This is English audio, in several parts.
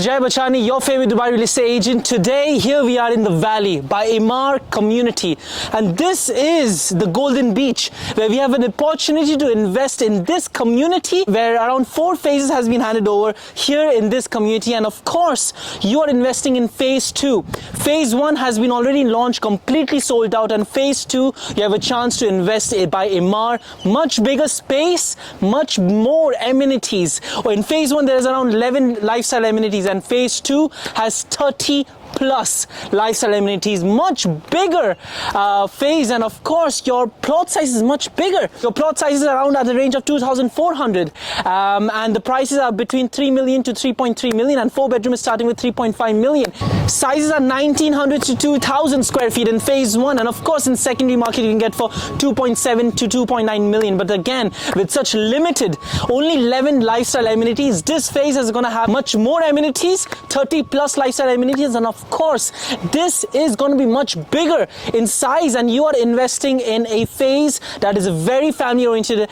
is Jai Bachani, your favorite Dubai real estate agent. Today, here we are in the Valley by Emaar community. And this is the Golden Beach, where we have an opportunity to invest in this community, where around 4 phases has been handed over here in this community. And of course, you are investing in phase 2. Phase 1 has been already launched, completely sold out. And phase 2, you have a chance to invest by Emaar. Much bigger space, much more amenities. In phase 1, there is around 11 lifestyle amenities, and phase 2 has 30 plus lifestyle amenities. Much bigger phase, and of course your plot size is much bigger. Your plot size is around at the range of 2,400 and the prices are between 3 million to 3.3 million, and 4 bedroom is starting with 3.5 million. Sizes are 1,900 to 2,000 square feet in phase 1, and of course in secondary market you can get for 2.7 to 2.9 million. But again, with such limited, only 11 lifestyle amenities, this phase is going to have much more amenities, 30 plus lifestyle amenities, and of course this is going to be much bigger in size. And you are investing in a phase that is a very family oriented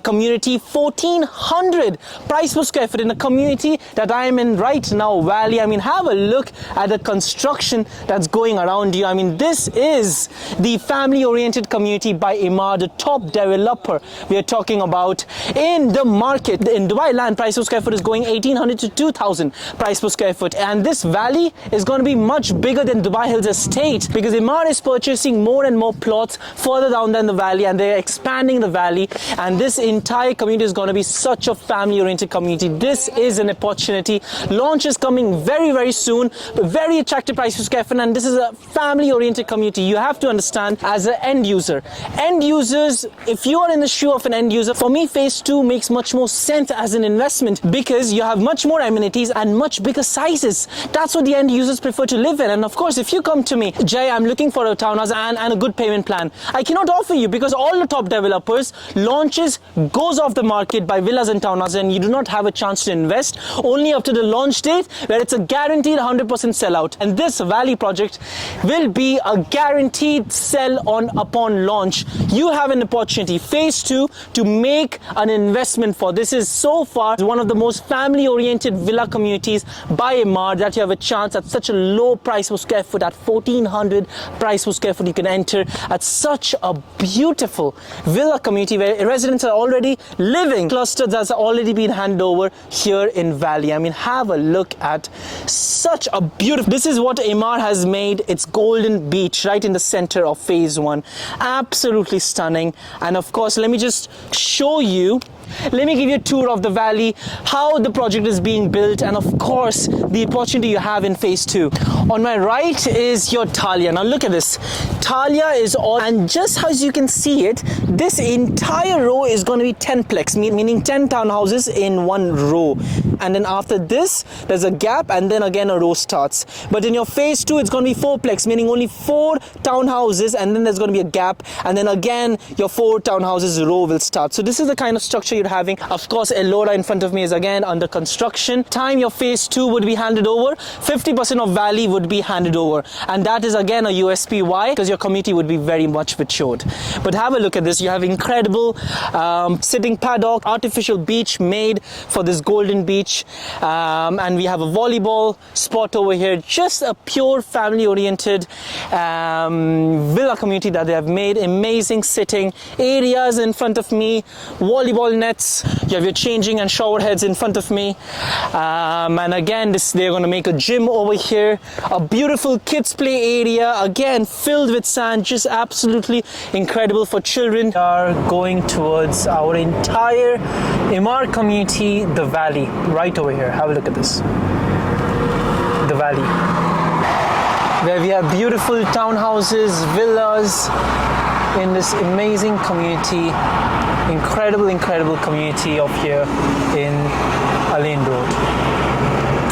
community. 1,400 price per square foot in a community that I am in right now, Valley. I mean, have a look at the construction that's going around you. I mean, this is the family oriented community by Emaar, the top developer we are talking about in the market. In Dubai, land price per square foot is going 1,800 to 2,000 price per square foot, and this valley is going to be much bigger than Dubai Hills Estate, because Emaar is purchasing more and more plots further down than the valley, and they're expanding the valley. And this entire community is going to be such a family oriented community. This is an opportunity. Launch is coming very, very soon. Very attractive price per square foot, and this is a family oriented community. You have to understand, as an end user, if you are in the shoe of an end user, for me phase 2 makes much more sense as an investment, because you have much more amenities and much bigger sizes. That's what the end users prefer to live in. And of course, if you come to me, Jay, I'm looking for a townhouse and a good payment plan, I cannot offer you, because all the top developers launches goes off the market by villas and townhouses, and you do not have a chance to invest only up to the launch date, where it's a guaranteed 100% sellout. And this Valley project will be a guaranteed sell on upon launch. You have an opportunity, phase 2, to make an investment for. This is so far one of the most family oriented villa communities by Emaar, that you have a chance at such a low price per square foot. At 1,400 price per square foot, you can enter at such a beautiful villa community where residents are already living. Clusters that's already been handed over here in Valley. I mean, have a look at such a beautiful, this is what Emaar has made. It's Golden Beach right in the center of phase 1. Absolutely stunning. And of course, let me just show you, let me give you a tour of the valley, how the project is being built, and of course the opportunity you have in phase 2. On my right is your Thalia. Now look at this. Thalia is all, and just as you can see it, this entire row is going to be 10plex, meaning 10 townhouses in one row. And then after this, there's a gap, and then again a row starts. But in your phase 2, it's going to be 4plex, meaning only 4 townhouses, and then there's going to be a gap, and then again your 4 townhouses row will start. So this is the kind of structure you're having. Of course, Ellora in front of me is again under construction. Time your phase 2 would be handed over, 50% of Valley would be handed over, and that is again a USP. Why? Because your community would be very much matured. But have a look at this. You have incredible sitting paddock, artificial beach made for this Golden Beach, and we have a volleyball spot over here. Just a pure family oriented villa community that they have made. Amazing sitting areas in front of me, volleyball nets, you have your changing and shower heads in front of me, and again they're going to make a gym over here, a beautiful kids play area, again filled with sand, just absolutely incredible for children. We are going towards our entire Emaar community, the Valley, right over here. Have a look at this, the Valley, where we have beautiful townhouses, villas in this amazing community. Incredible community of here in Alain Road,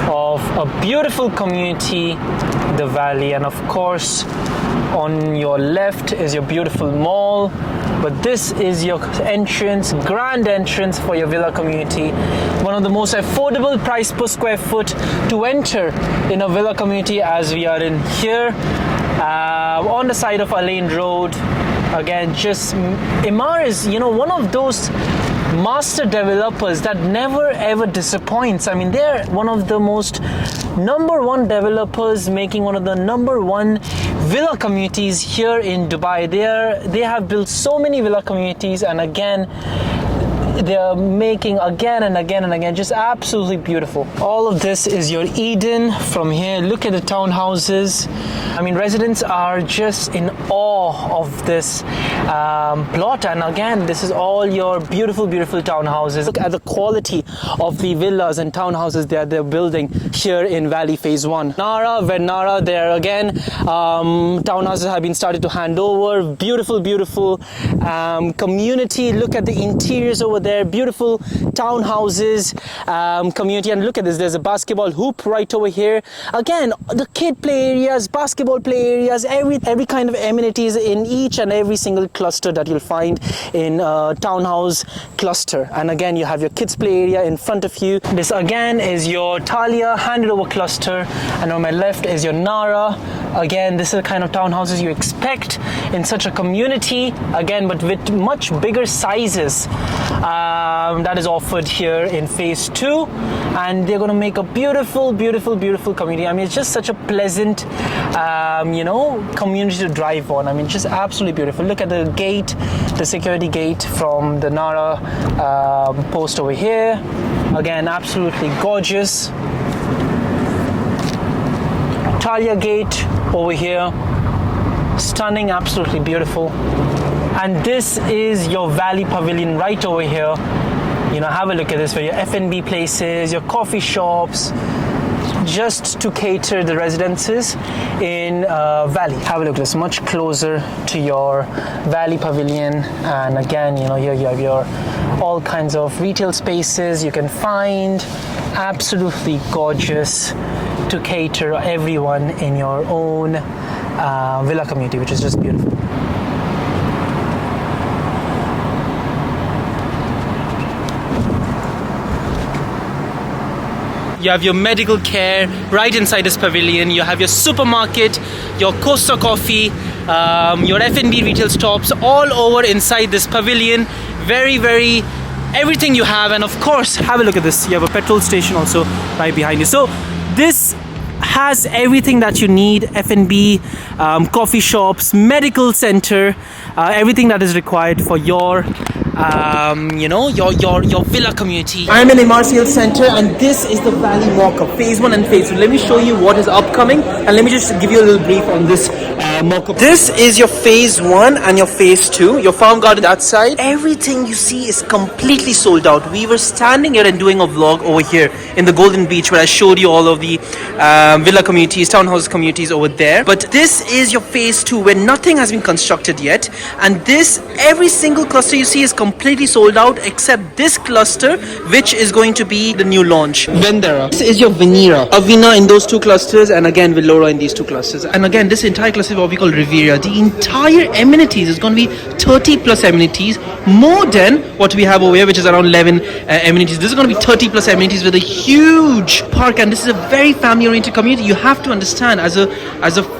of a beautiful community, the Valley. And of course on your left is your beautiful mall, but this is your entrance, grand entrance for your villa community. One of the most affordable price per square foot to enter in a villa community, as we are in here on the side of Alain Road. Again, just Emaar is, one of those master developers that never ever disappoints. I mean, they're one of the most number one developers making one of the number one villa communities here in Dubai. They have built so many villa communities, and again, they're making again and again and again, just absolutely beautiful. All of this is your Eden from here. Look at the townhouses. I mean, residents are just in awe of this plot, and again, this is all your beautiful townhouses. Look at the quality of the villas and townhouses that they're building here in Valley Phase 1. Nara, there again, townhouses have been started to hand over. Beautiful community. Look at the interiors over there, beautiful townhouses, community. And look at this, there's a basketball hoop right over here. Again, the kid play areas, basketball play areas, every kind of amenities in each and every single cluster that you'll find in townhouse cluster. And again, you have your kids play area in front of you. This again is your Talia handed over cluster, and on my left is your Nara. Again, this is the kind of townhouses you expect in such a community, again, but with much bigger sizes. That is offered here in Phase 2, and they're going to make a beautiful community. I mean, it's just such a pleasant community to drive on. I mean, just absolutely beautiful. Look at the gate, the security gate from the Nara post over here. Again, absolutely gorgeous. Talia gate over here, stunning, absolutely beautiful. And this is your Valley Pavilion right over here. You know, have a look at this, where your F&B places, your coffee shops, just to cater the residences in Valley. Have a look at this, much closer to your Valley Pavilion. And again, you know, here you have your all kinds of retail spaces you can find. Absolutely gorgeous to cater everyone in your own villa community, which is just beautiful. You have your medical care right inside this pavilion. You have your supermarket, your Costa Coffee, your F&B retail stops all over inside this pavilion. Very, everything you have. And of course, have a look at this. You have a petrol station also right behind you. So this has everything that you need: F&B, coffee shops, medical center, everything that is required for your your villa community. I'm in Emaar Sales Center, and this is the Valley mock-up, Phase 1 and Phase 2. Let me show you what is upcoming, and let me just give you a little brief on this mock-up. This is your Phase 1 and your Phase 2. Your farm garden that side. Everything you see is completely sold out. We were standing here and doing a vlog over here in the Golden Beach, where I showed you all of the villa communities, townhouse communities over there. But this is your Phase 2, where nothing has been constructed yet, and every single cluster you see is completely sold out, except this cluster, which is going to be the new launch. Vendera. This is your Venera. Avina in those two clusters, and again Villora in these two clusters. And again, this entire cluster is what we call Riviera. The entire amenities is going to be 30 plus amenities, more than what we have over here, which is around 11 amenities. This is going to be 30 plus amenities with a huge park, and this is a very family oriented community. You have to understand, as a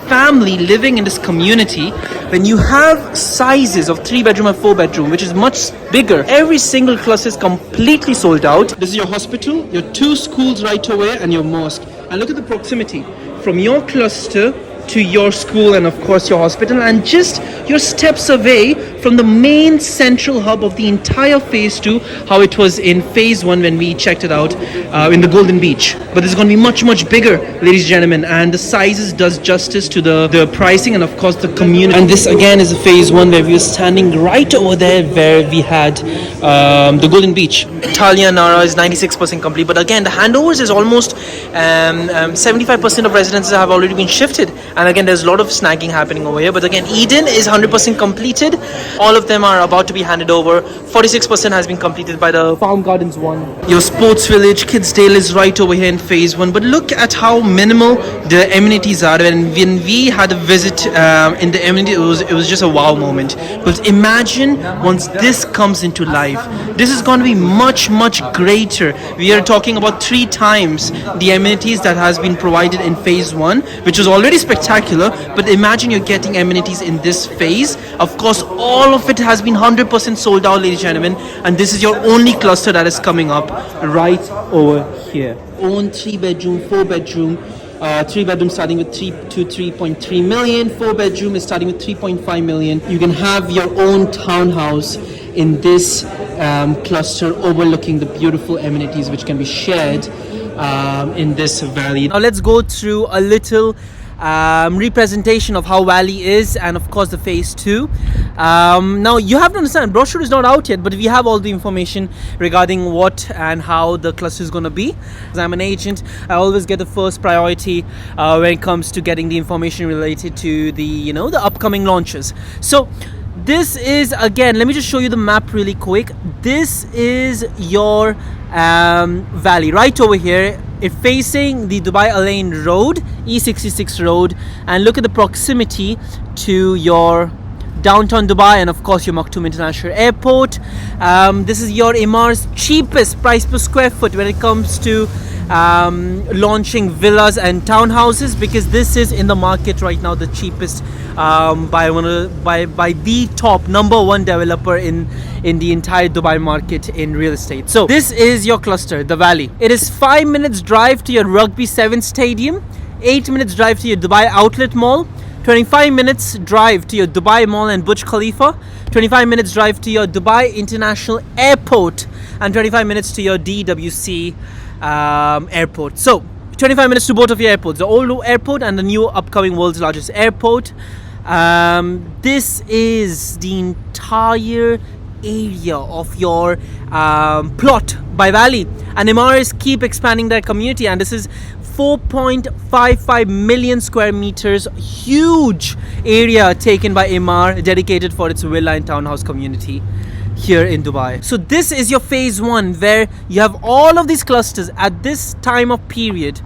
family living in this community, when you have sizes of 3-bedroom and 4-bedroom, which is much bigger, every single cluster is completely sold out. This is your hospital, your 2 schools right away, and your mosque. And look at the proximity from your cluster to your school, and of course your hospital, and just your steps away from the main central hub of the entire Phase 2, how it was in Phase 1 when we checked it out in the Golden Beach. But this is going to be much bigger, ladies and gentlemen, and the sizes does justice to the pricing and of course the community. And this again is a Phase 1 where we were standing right over there where we had the Golden Beach. Talia Nara is 96% complete, but again the handovers is almost 75% of residences have already been shifted. And again, there's a lot of snagging happening over here. But again, Eden is 100% completed. All of them are about to be handed over. 46% has been completed by the Farm Gardens 1. Your Sports Village, Kidsdale is right over here in Phase 1. But look at how minimal the amenities are. And when we had a visit in the amenities, it was just a wow moment. But imagine once this comes into life, this is going to be much greater. We are talking about 3 times the amenities that has been provided in Phase 1, which was already spectacular. But imagine you're getting amenities in this phase. Of course, all of it has been 100% sold out, ladies and gentlemen, and this is your only cluster that is coming up right over here. Own 3-bedroom, 4-bedroom. 3-bedroom starting with 3 to 3.3 million. 4-bedroom is starting with 3.5 million. You can have your own townhouse in this cluster overlooking the beautiful amenities which can be shared in this valley. Now let's go through a little representation of how Valley is, and of course the phase 2. Now you have to understand, brochure is not out yet, but we have all the information regarding what and how the cluster is going to be. As I'm an agent, I always get the first priority when it comes to getting the information related to the the upcoming launches. So this is, again, let me just show you the map really quick. This is your valley right over here. It's facing the Dubai Al Ain Road, E66 Road, and look at the proximity to your downtown Dubai and of course your Maktoum International Airport. This is your Emaar's cheapest price per square foot when it comes to launching villas and townhouses, because this is in the market right now the cheapest by the top number 1 developer in the entire Dubai market in real estate. So this is your cluster, the Valley. It is 5 minutes drive to your Rugby 7 stadium, 8 minutes drive to your Dubai Outlet Mall, 25 minutes drive to your Dubai Mall and Burj Khalifa, 25 minutes drive to your Dubai International Airport, and 25 minutes to your DWC airport. So 25 minutes to both of your airports, the old airport and the new upcoming world's largest airport. This is the entire area of your plot by Valley, and Emaar keep expanding their community, and this is 4.55 million square meters, huge area taken by Emaar, dedicated for its villa and townhouse community here in Dubai. So this is your phase 1, where you have all of these clusters at this time of period,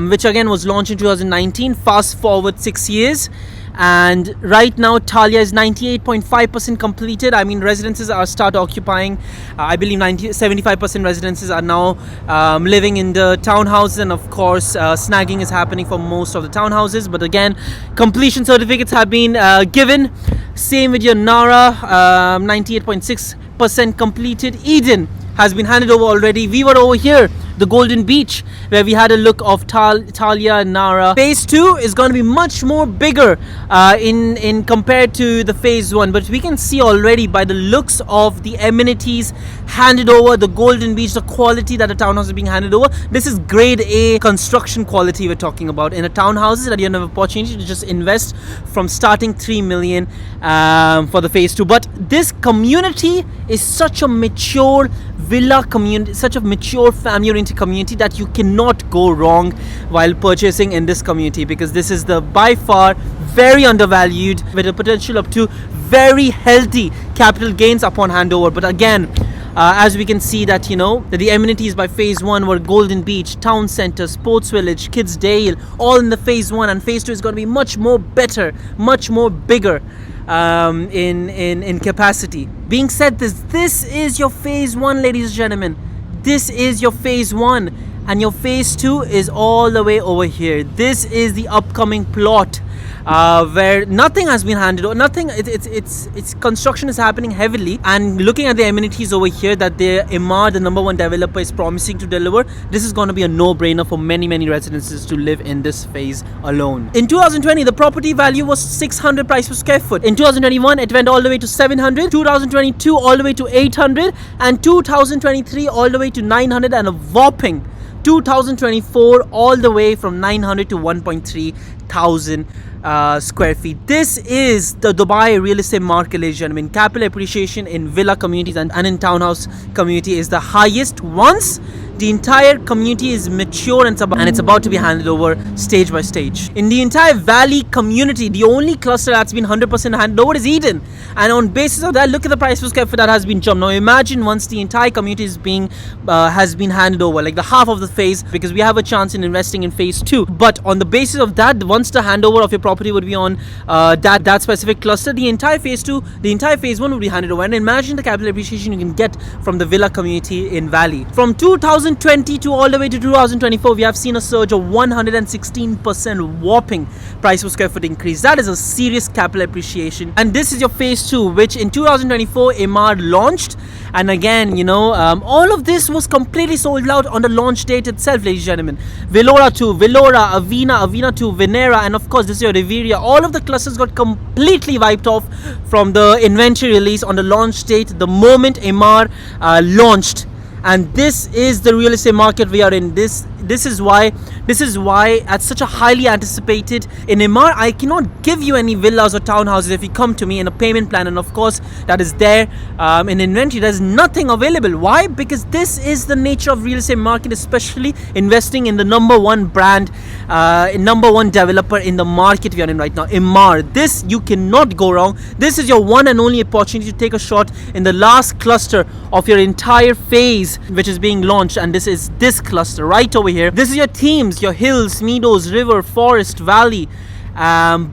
which again was launched in 2019. Fast forward 6 years, and right now Talia is 98.5% completed. I mean, residences are start occupying. I believe 75% residences are now living in the townhouses, and of course snagging is happening for most of the townhouses, but again completion certificates have been given. Same with your Nara, 98.6% completed. Eden has been handed over already. We were over here, the Golden Beach, where we had a look of Talia and Nara. Phase 2 is going to be much more bigger in compared to the phase 1, but we can see already by the looks of the amenities handed over, the Golden Beach, the quality that a townhouse is being handed over. This is grade A construction quality we're talking about in a townhouses, that you have an opportunity to just invest from starting 3 million for the phase 2. But this community is such a mature villa community, such a mature family oriented community, that you cannot go wrong while purchasing in this community, because this is the by far very undervalued, with a potential up to very healthy capital gains upon handover. But again, as we can see that that the amenities by phase 1 were Golden Beach, Town Center, Sports Village, Kids Dale, all in the phase 1, and phase 2 is going to be much more better, much more bigger in capacity. Being said this is your phase 1, ladies and gentlemen. This is your phase 1, and your phase 2 is all the way over here. This is the upcoming plot where nothing has been handed over. Nothing. It's construction is happening heavily, and looking at the amenities over here that the Emaar, the number 1 developer, is promising to deliver, this is going to be a no-brainer for many residences to live in this phase alone. In 2020, the property value was 600 price per square foot. In 2021, it went all the way to 700. 2022, all the way to 800, and 2023, all the way to 900, and a whopping 2024, all the way from 900 to 1.3 thousand square feet. This is the Dubai real estate market, ladies and gentlemen. Capital appreciation in villa communities and in townhouse community is the highest once the entire community is mature and it's about to be handed over stage by stage. In the entire valley community, the only cluster that's been 100% handed over is Eden, and on basis of that, look at the price per square foot that has been jumped. Now imagine once the entire community is has been handed over, like the half of the phase, because we have a chance in investing in phase 2. But on the basis of that, once the handover of your property property would be on that specific cluster. The entire phase 2, the entire phase 1 would be handed over. And imagine the capital appreciation you can get from the villa community in Valley. From 2020 to all the way to 2024, we have seen a surge of 116% whopping price per square foot increase. That is a serious capital appreciation. And this is your phase 2, which in 2024 Emaar launched. And again, all of this was completely sold out on the launch date itself, ladies and gentlemen. Vellora 2, Vellora, Avina 2, Venera, and of course this is your Riviera. All of the clusters got completely wiped off from the inventory release on the launch date the moment Emaar launched. And this is the real estate market we are in. This is why at such a highly anticipated in Emaar, I cannot give you any villas or townhouses if you come to me in a payment plan, and of course that is there in inventory. There's nothing available. Why? Because this is the nature of real estate market, especially investing in the number one brand, number one developer in the market we are in right now, Emaar. This you cannot go wrong. This is your one and only opportunity to take a shot in the last cluster of your entire phase, which is being launched, and this is this cluster right over here. This is your themes, your hills, meadows, river, forest, valley.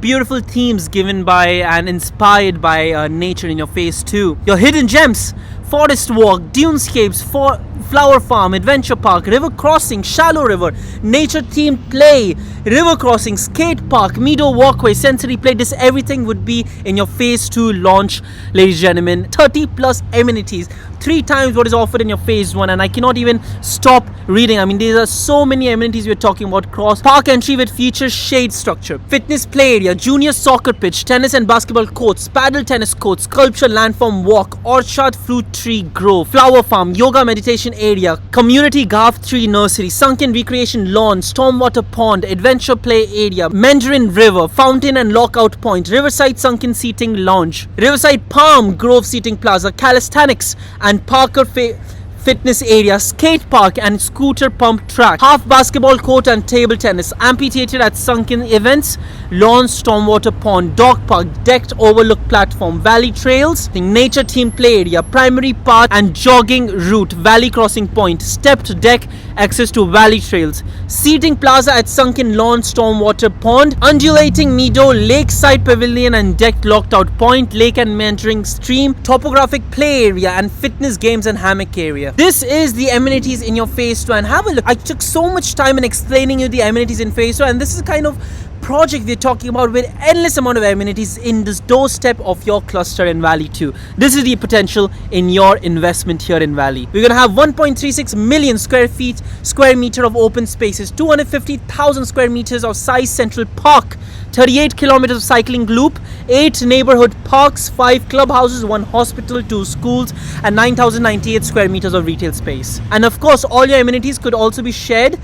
Beautiful themes given by and inspired by nature in your phase 2. Your hidden gems: forest walk, dunescapes, flower farm, adventure park, river crossing, shallow river, nature themed play, river crossing, skate park, meadow walkway, sensory play. This everything would be in your phase 2 launch, ladies and gentlemen. 30 plus amenities, 3 times what is offered in your phase 1, and I cannot even stop reading. I mean, there are so many amenities we're talking about. Cross park entry with features shade structure, fitness play area, junior soccer pitch, tennis and basketball courts, paddle tennis courts, sculpture landform walk, orchard fruit tree grove, flower farm, yoga meditation area, community garth tree nursery, sunken recreation lawn, stormwater pond, adventure play area, Mandarin river, fountain and lockout point, riverside sunken seating lounge, riverside palm grove seating plaza, calisthenics and Parker fitness area, skate park and scooter pump track, half basketball court and table tennis, amphitheater at sunken events, lawn, stormwater pond, dog park, decked overlook platform, valley trails, nature themed play area, primary path and jogging route, valley crossing point, stepped deck, access to valley trails, seating plaza at sunken lawn, stormwater pond, undulating meadow, lakeside pavilion and decked locked out point, lake and meandering stream, topographic play area and fitness games and hammock area. This is the amenities in your phase 2, and have a look. I took so much time in explaining you the amenities in phase 2, and this is kind of project we're talking about with endless amount of amenities in this doorstep of your cluster in Valley 2. This is the potential in your investment here in Valley. We're going to have 1.36 million square meter of open spaces, 250,000 square meters of size central park, 38 kilometers of cycling loop, 8 neighborhood parks, 5 clubhouses, 1 hospital, 2 schools, and 9,098 square meters of retail space. And of course, all your amenities could also be shared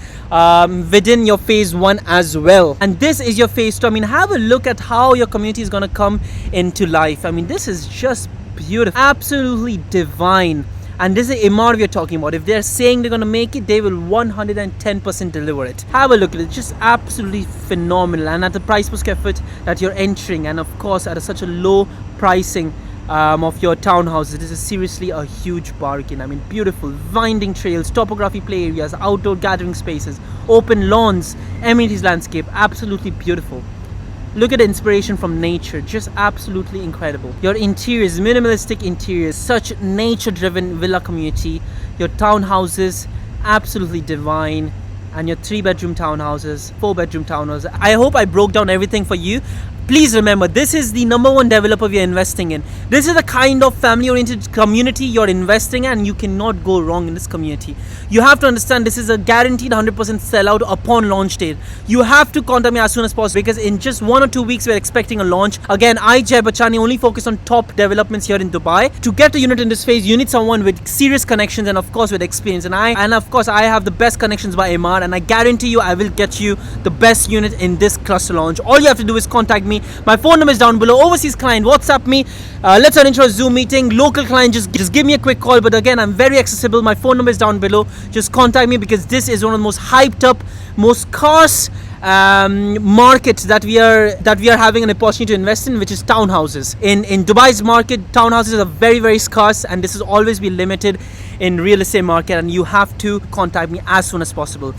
within your phase 1 as well. And this is your phase 2. I mean, have a look at how your community is going to come into life. I mean, this is just beautiful, absolutely divine. And this is Emaar we're talking about. If they're saying they're going to make it, they will 110% deliver it. Have a look at it. Just absolutely phenomenal. And at the price per square foot that you're entering, and of course at such a low pricing of your townhouses, this is seriously a huge bargain. I mean, beautiful winding trails, topography play areas, outdoor gathering spaces, open lawns, amenities landscape. Absolutely beautiful. Look at the inspiration from nature, just absolutely incredible. Your interiors, minimalistic interiors, such nature-driven villa community. Your townhouses, absolutely divine. And your 3-bedroom townhouses, 4-bedroom townhouses. I hope I broke down everything for you. Please remember, this is the number one developer we are investing in. This is the kind of family-oriented community you're investing in, and you cannot go wrong in this community. You have to understand this is a guaranteed 100% sellout upon launch date. You have to contact me as soon as possible, because in just 1 or 2 weeks we're expecting a launch. Again, I, Jai Bachani, only focus on top developments here in Dubai. To get a unit in this phase, you need someone with serious connections and of course with experience. And of course I have the best connections by Emaar, and I guarantee you I will get you the best unit in this cluster launch. All you have to do is contact me. My phone number is down below. Overseas client, WhatsApp me. Let's arrange for a Zoom meeting. Local client, just give me a quick call. But again, I'm very accessible. My phone number is down below. Just contact me, because this is one of the most hyped up, most scarce market that we are having an opportunity to invest in, which is townhouses. In Dubai's market, townhouses are very, very scarce, and this has always been limited in real estate market, and you have to contact me as soon as possible.